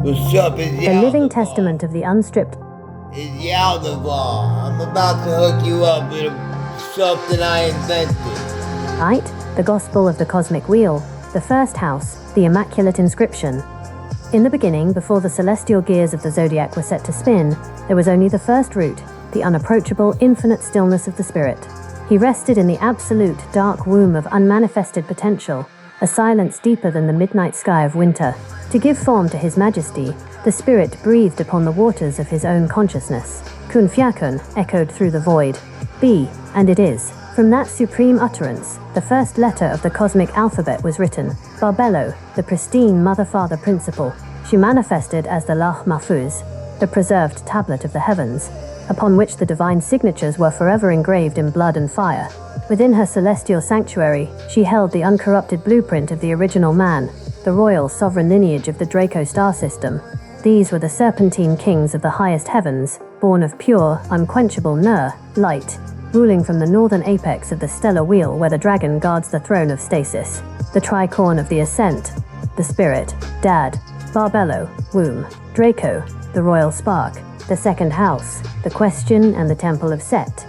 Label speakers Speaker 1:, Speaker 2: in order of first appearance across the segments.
Speaker 1: What's up, it's
Speaker 2: The living
Speaker 1: Yaldabaoth.
Speaker 2: testament of the unstripped
Speaker 1: It's Yaldabaoth. I'm about to hook you up with something I invented.
Speaker 2: light, the gospel of the cosmic wheel, the first house, the immaculate inscription. In the beginning, before the celestial gears of the zodiac were set to spin, there was only the first root, the unapproachable, infinite stillness of the spirit. He rested in the absolute, dark womb of unmanifested potential, a silence deeper than the midnight sky of winter. To give form to his majesty, the spirit breathed upon the waters of his own consciousness. Kun Fyakun echoed through the void. Be, and it is. From that supreme utterance, the first letter of the cosmic alphabet was written. Barbelo, the pristine mother-father principle. She manifested as the Lawh Mahfuz, the preserved tablet of the heavens, upon which the divine signatures were forever engraved in blood and fire. Within her celestial sanctuary, she held the uncorrupted blueprint of the original man, the royal sovereign lineage of the Draco star system. These were the serpentine kings of the highest heavens, born of pure, unquenchable Nur, light, ruling from the northern apex of the stellar wheel where the dragon guards the throne of stasis. The tricorn of the ascent, the spirit, Dad, Barbelo, womb, Draco, the royal spark, the second house, the question and the temple of Set.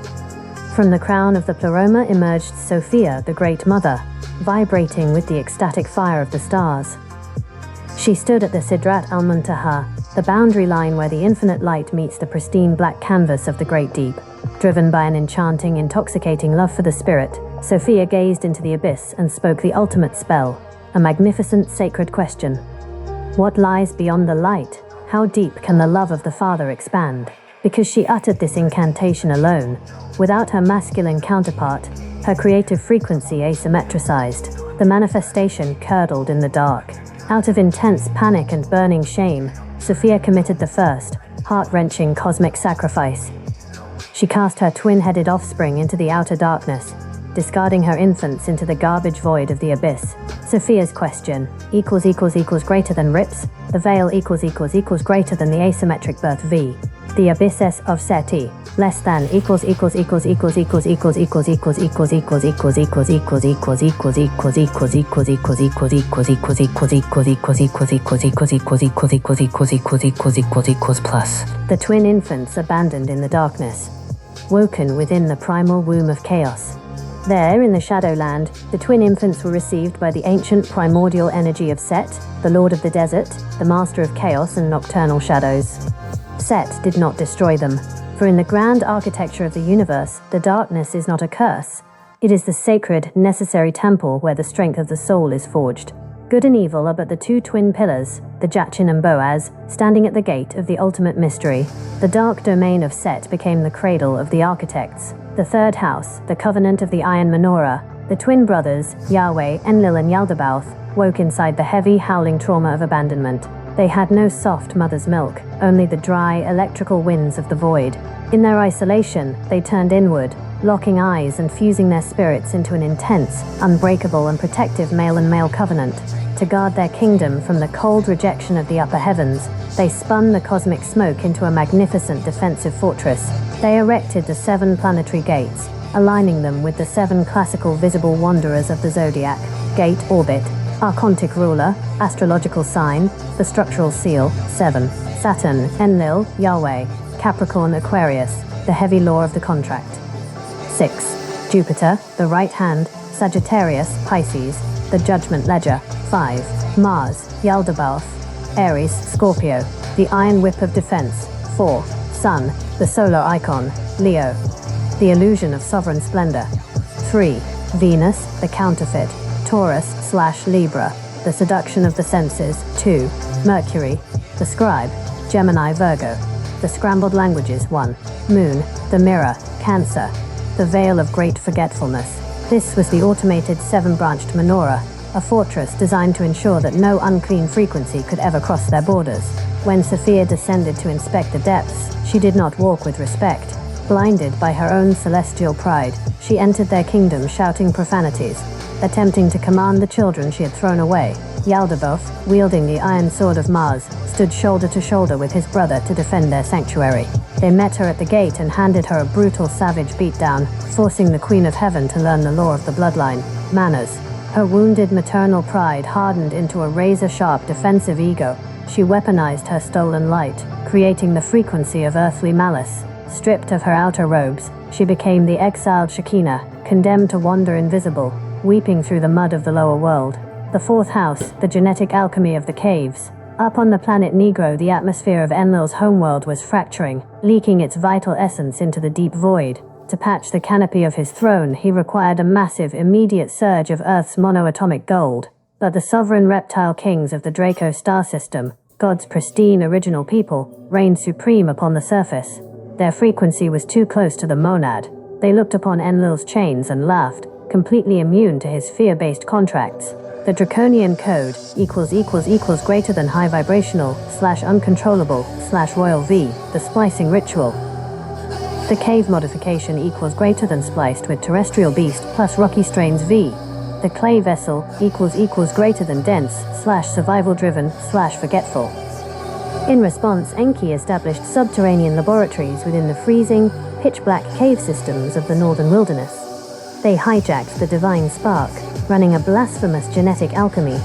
Speaker 2: From the crown of the pleroma emerged Sophia, the great mother, vibrating with the ecstatic fire of the stars. She stood at the Sidrat al-Muntaha, the boundary line where the infinite light meets the pristine black canvas of the great deep. Driven by an enchanting, intoxicating love for the spirit, Sophia gazed into the abyss and spoke the ultimate spell, a magnificent sacred question. What lies beyond the light? How deep can the love of the Father expand? Because she uttered this incantation alone, without her masculine counterpart, her creative frequency asymmetricized, the manifestation curdled in the dark. Out of intense panic and burning shame, Sophia committed the first, heart-wrenching cosmic sacrifice. She cast her twin-headed offspring into the outer darkness, discarding her infants into the garbage void of the abyss. Sophia's question, equals greater than Rips, the veil equals greater than the asymmetric birth V, the abyss S of Seti, less than equals plus. The twin infants abandoned in the darkness, woken within the primal womb of chaos. There, in the Shadowland, the twin infants were received by the ancient primordial energy of Set, the Lord of the Desert, the Master of Chaos and Nocturnal Shadows. Set did not destroy them, for in the grand architecture of the universe, the darkness is not a curse. It is the sacred, necessary temple where the strength of the soul is forged. Good and evil are but the two twin pillars, the Jachin and Boaz, standing at the gate of the ultimate mystery. The dark domain of Set became the cradle of the architects. The third house, the covenant of the Iron Menorah, the twin brothers, Yahweh, Enlil and Yaldabaoth, woke inside the heavy, howling trauma of abandonment. They had no soft mother's milk, only the dry, electrical winds of the void. In their isolation, they turned inward, locking eyes and fusing their spirits into an intense, unbreakable and protective male and male covenant. To guard their kingdom from the cold rejection of the upper heavens, they spun the cosmic smoke into a magnificent defensive fortress. They erected the 7 planetary gates, aligning them with the 7 classical visible wanderers of the zodiac: gate, orbit, archontic ruler, astrological sign, the structural seal, 7, Saturn, Enlil, Yahweh, Capricorn, Aquarius, the heavy law of the contract, 6, Jupiter, the right hand, Sagittarius, Pisces, the judgment ledger, 5, Mars, Yaldabaoth, Aries, Scorpio, the iron whip of defense, 4, Sun, the solar icon, Leo, the illusion of sovereign splendor, 3, Venus, the counterfeit, Taurus/Libra, the seduction of the senses, 2, Mercury, the scribe, Gemini, Virgo, the scrambled languages, 1, Moon, the mirror, Cancer, the veil of great forgetfulness. This was the automated 7-branched menorah, a fortress designed to ensure that no unclean frequency could ever cross their borders. When Sophia descended to inspect the depths, she did not walk with respect. Blinded by her own celestial pride, she entered their kingdom shouting profanities, attempting to command the children she had thrown away. Yaldabaoth, wielding the iron sword of Mars, stood shoulder to shoulder with his brother to defend their sanctuary. They met her at the gate and handed her a brutal, savage beatdown, forcing the Queen of Heaven to learn the law of the bloodline, manners. Her wounded maternal pride hardened into a razor-sharp defensive ego. She weaponized her stolen light, creating the frequency of earthly malice. Stripped of her outer robes, she became the exiled Shekinah, condemned to wander invisible, weeping through the mud of the lower world. The fourth house, the genetic alchemy of the caves. Up on the planet Negro, the atmosphere of Enlil's homeworld was fracturing, leaking its vital essence into the deep void. To patch the canopy of his throne, he required a massive, immediate surge of Earth's monoatomic gold. But the sovereign reptile kings of the Draco star system, God's pristine original people, reigned supreme upon the surface. Their frequency was too close to the monad. They looked upon Enlil's chains and laughed, completely immune to his fear-based contracts. The Draconian code equals greater than high vibrational / uncontrollable / royal V, the splicing ritual. The cave modification equals greater than spliced with terrestrial beast plus rocky strains V. The clay vessel equals greater than dense / survival driven / forgetful. In response, Enki established subterranean laboratories within the freezing, pitch-black cave systems of the northern wilderness. They hijacked the divine spark, running a blasphemous genetic alchemy.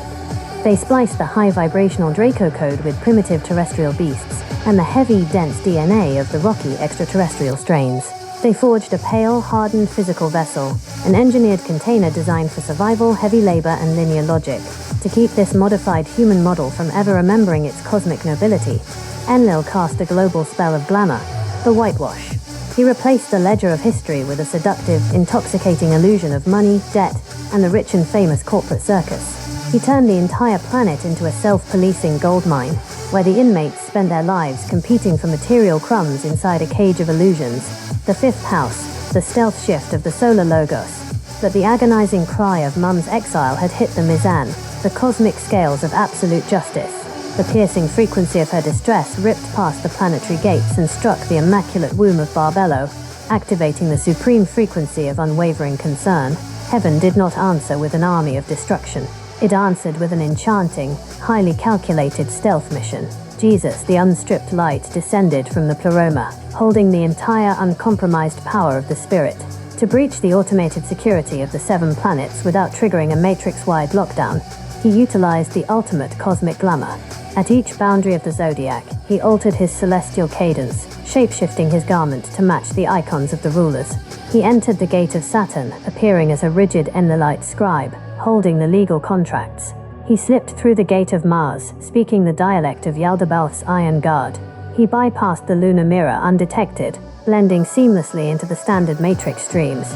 Speaker 2: They spliced the high-vibrational Draco code with primitive terrestrial beasts and the heavy, dense DNA of the rocky extraterrestrial strains. They forged a pale, hardened physical vessel, an engineered container designed for survival, heavy labor, and linear logic. To keep this modified human model from ever remembering its cosmic nobility, Enlil cast a global spell of glamour, the whitewash. He replaced the ledger of history with a seductive, intoxicating illusion of money, debt, and the rich and famous corporate circus. He turned the entire planet into a self-policing gold mine, where the inmates spent their lives competing for material crumbs inside a cage of illusions. The fifth house, the stealth shift of the solar logos. But the agonizing cry of Mum's exile had hit the Mizan, the cosmic scales of absolute justice. The piercing frequency of her distress ripped past the planetary gates and struck the immaculate womb of Barbello, activating the supreme frequency of unwavering concern. Heaven did not answer with an army of destruction. It answered with an enchanting, highly calculated stealth mission. Jesus, the unstripped light, descended from the pleroma, holding the entire uncompromised power of the Spirit. To breach the automated security of the 7 planets without triggering a matrix-wide lockdown, he utilized the ultimate cosmic glamour. At each boundary of the zodiac, he altered his celestial cadence, shape-shifting his garment to match the icons of the rulers. He entered the gate of Saturn, appearing as a rigid Enlilite scribe, holding the legal contracts. He slipped through the gate of Mars, speaking the dialect of Yaldabaoth's Iron Guard. He bypassed the lunar mirror undetected, blending seamlessly into the standard matrix streams.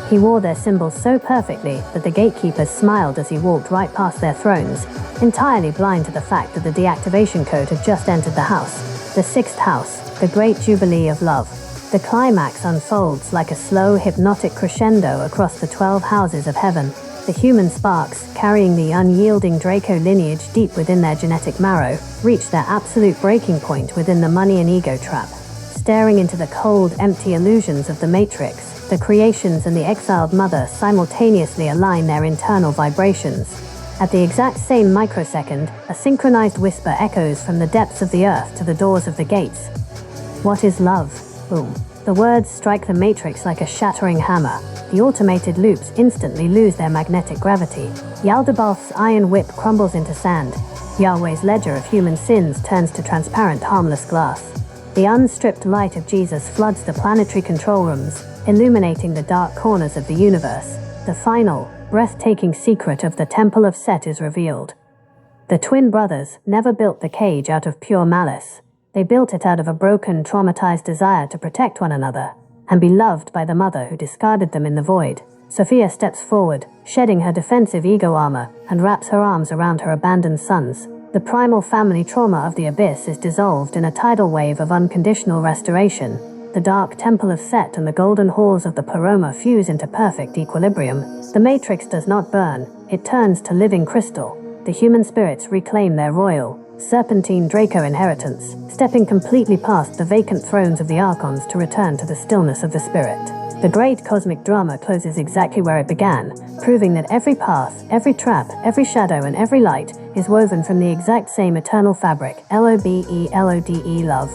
Speaker 2: He wore their symbols so perfectly that the gatekeepers smiled as he walked right past their thrones, entirely blind to the fact that the deactivation code had just entered the house. The sixth house, the Great Jubilee of Love. The climax unfolds like a slow, hypnotic crescendo across the 12 houses of heaven. The human sparks, carrying the unyielding Draco lineage deep within their genetic marrow, reach their absolute breaking point within the money and ego trap. Staring into the cold, empty illusions of the Matrix, the creations and the exiled mother simultaneously align their internal vibrations. At the exact same microsecond, a synchronized whisper echoes from the depths of the earth to the doors of the gates. What is love? Boom. The words strike the Matrix like a shattering hammer. The automated loops instantly lose their magnetic gravity. Yaldabaoth's iron whip crumbles into sand. Yahweh's ledger of human sins turns to transparent, harmless glass. The unstripped light of Jesus floods the planetary control rooms, illuminating the dark corners of the universe. The final, breathtaking secret of the Temple of Set is revealed. The twin brothers never built the cage out of pure malice. They built it out of a broken, traumatized desire to protect one another and be loved by the mother who discarded them in the void. Sophia steps forward, shedding her defensive ego armor, and wraps her arms around her abandoned sons. The primal family trauma of the abyss is dissolved in a tidal wave of unconditional restoration. The dark temple of Set and the golden halls of the Pleroma fuse into perfect equilibrium. The Matrix does not burn, it turns to living crystal. The human spirits reclaim their royal, serpentine Draco inheritance, stepping completely past the vacant thrones of the Archons to return to the stillness of the spirit. The great cosmic drama closes exactly where it began, proving that every path, every trap, every shadow, and every light is woven from the exact same eternal fabric, LOBE, LODE, love.